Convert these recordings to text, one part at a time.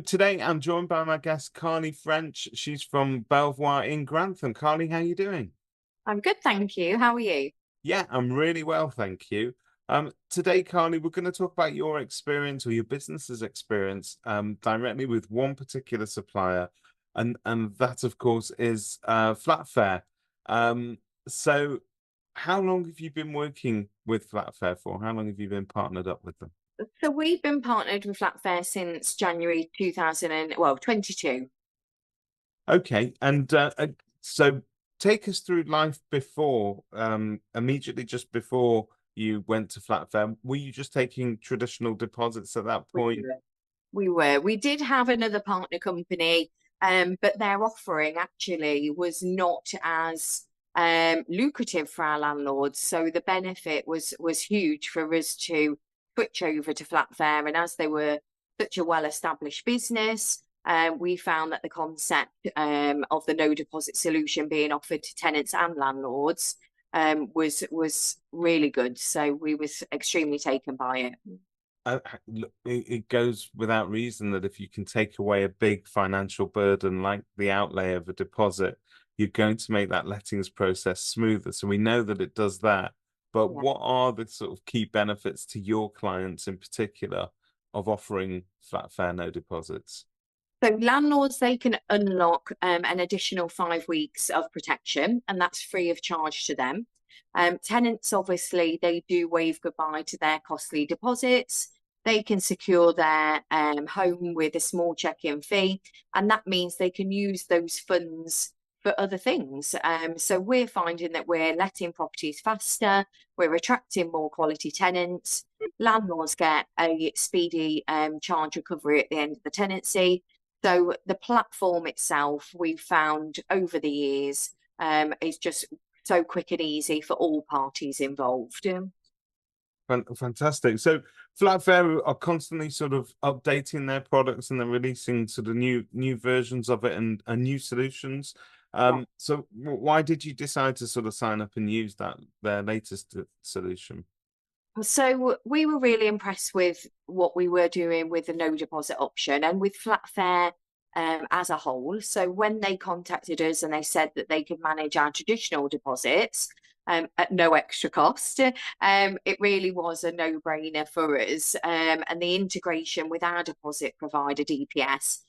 Today I'm joined by my guest, Carly French. She's from Belvoir in Grantham. Carly, how you doing? I'm good, thank you. How are you? Yeah, I'm really well, thank you. Today, Carly, we're going to talk about your experience or your business's experience directly with one particular supplier, and that, of course, is Flatfair. So how long have you been working with Flatfair for? How long have you been partnered up with them? So we've been partnered with Flatfair since January 22. Okay, and so take us through life before, immediately just before you went to Flatfair. Were you just taking traditional deposits at that We point? were. We were. We did have another partner company, but their offering actually was not as lucrative for our landlords. So the benefit was huge for us to switch over to Flatfair. And as they were such a well-established business, we found that the concept of the no deposit solution being offered to tenants and landlords was really good. So we was extremely taken by it. Look, it goes without reason that if you can take away a big financial burden like the outlay of a deposit, you're going to make that lettings process smoother. So we know that it does that. But Yeah. what are the sort of key benefits to your clients in particular of offering Flatfair no deposits? So landlords, they can unlock an additional 5 weeks of protection, and that's free of charge to them. Tenants, obviously, they do wave goodbye to their costly deposits. They can secure their home with a small check-in fee, and that means they can use those funds for other things. So we're finding that we're letting properties faster, we're attracting more quality tenants. Landlords get a speedy charge recovery at the end of the tenancy. So the platform itself, we've found over the years, is just so quick and easy for all parties involved. Fantastic. So Flatfair are constantly sort of updating their products and they're releasing sort of new versions of it and new solutions. Yeah. So why did you decide to sort of sign up and use that their latest solution? So we were really impressed with what we were doing with the no deposit option and with Flatfair as a whole. So when they contacted us and they said that they could manage our traditional deposits at no extra cost, it really was a no-brainer for us. And the integration with our deposit provider, DPS,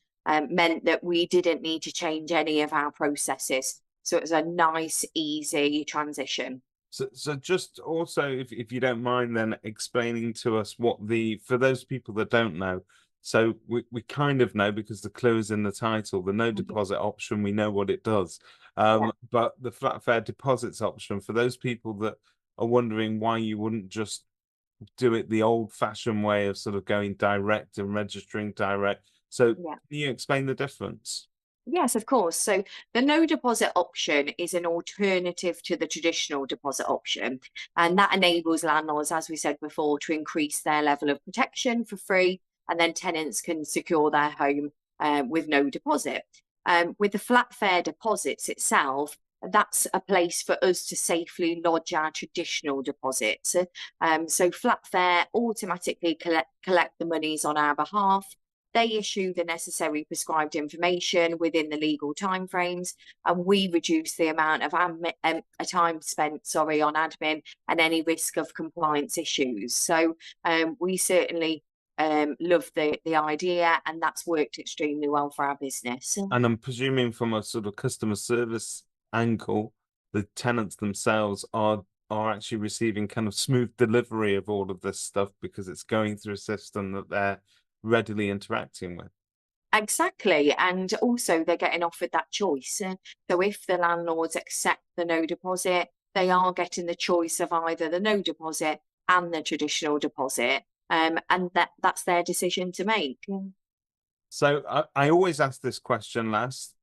meant that we didn't need to change any of our processes. So it was a nice, easy transition. So just also, if you don't mind, then explaining to us what for those people that don't know, so we kind of know because the clue is in the title, the no deposit option, we know what it does. Yeah. But the Flatfair deposits option, for those people that are wondering why you wouldn't just do it the old-fashioned way of sort of going direct and registering direct. So can Yeah. you explain the difference? Yes, of course. So the no deposit option is an alternative to the traditional deposit option. And that enables landlords, as we said before, to increase their level of protection for free. And then tenants can secure their home with no deposit. With the Flatfair deposits itself, that's a place for us to safely lodge our traditional deposits. So Flatfair automatically collect the monies on our behalf. They issue the necessary prescribed information within the legal timeframes, and we reduce the amount of time spent, on admin and any risk of compliance issues. So we certainly love the idea, and that's worked extremely well for our business. And I'm presuming from a sort of customer service angle, the tenants themselves are actually receiving kind of smooth delivery of all of this stuff because it's going through a system that they're readily interacting with. Exactly. And also they're getting offered that choice. So if the landlords accept the no deposit, they are getting the choice of either the no deposit and the traditional deposit. And that's their decision to make. So I always ask this question last.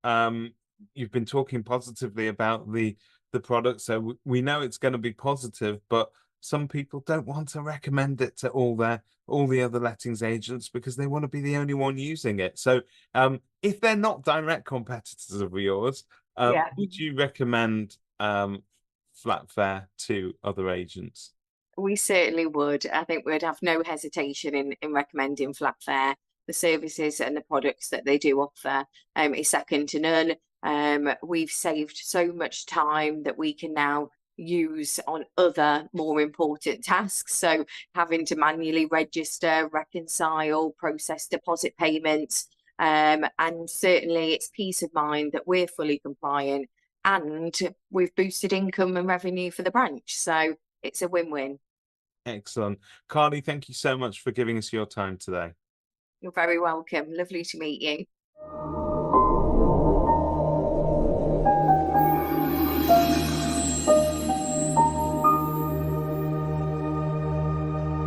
You've been talking positively about the product, so we know it's going to be positive, but some people don't want to recommend it to all the other lettings agents because they want to be the only one using it. So if they're not direct competitors of yours, Yeah. would you recommend Flatfair to other agents? We certainly would. I think we'd have no hesitation in recommending Flatfair. the services and the products that they do offer is second to none. We've saved so much time that we can now use on other more important tasks. So having to manually register, reconcile, process deposit payments. And certainly it's peace of mind that we're fully compliant and we've boosted income and revenue for the branch. So it's a win-win. Excellent. Carly, thank you so much for giving us your time today. You're very welcome. Lovely to meet you.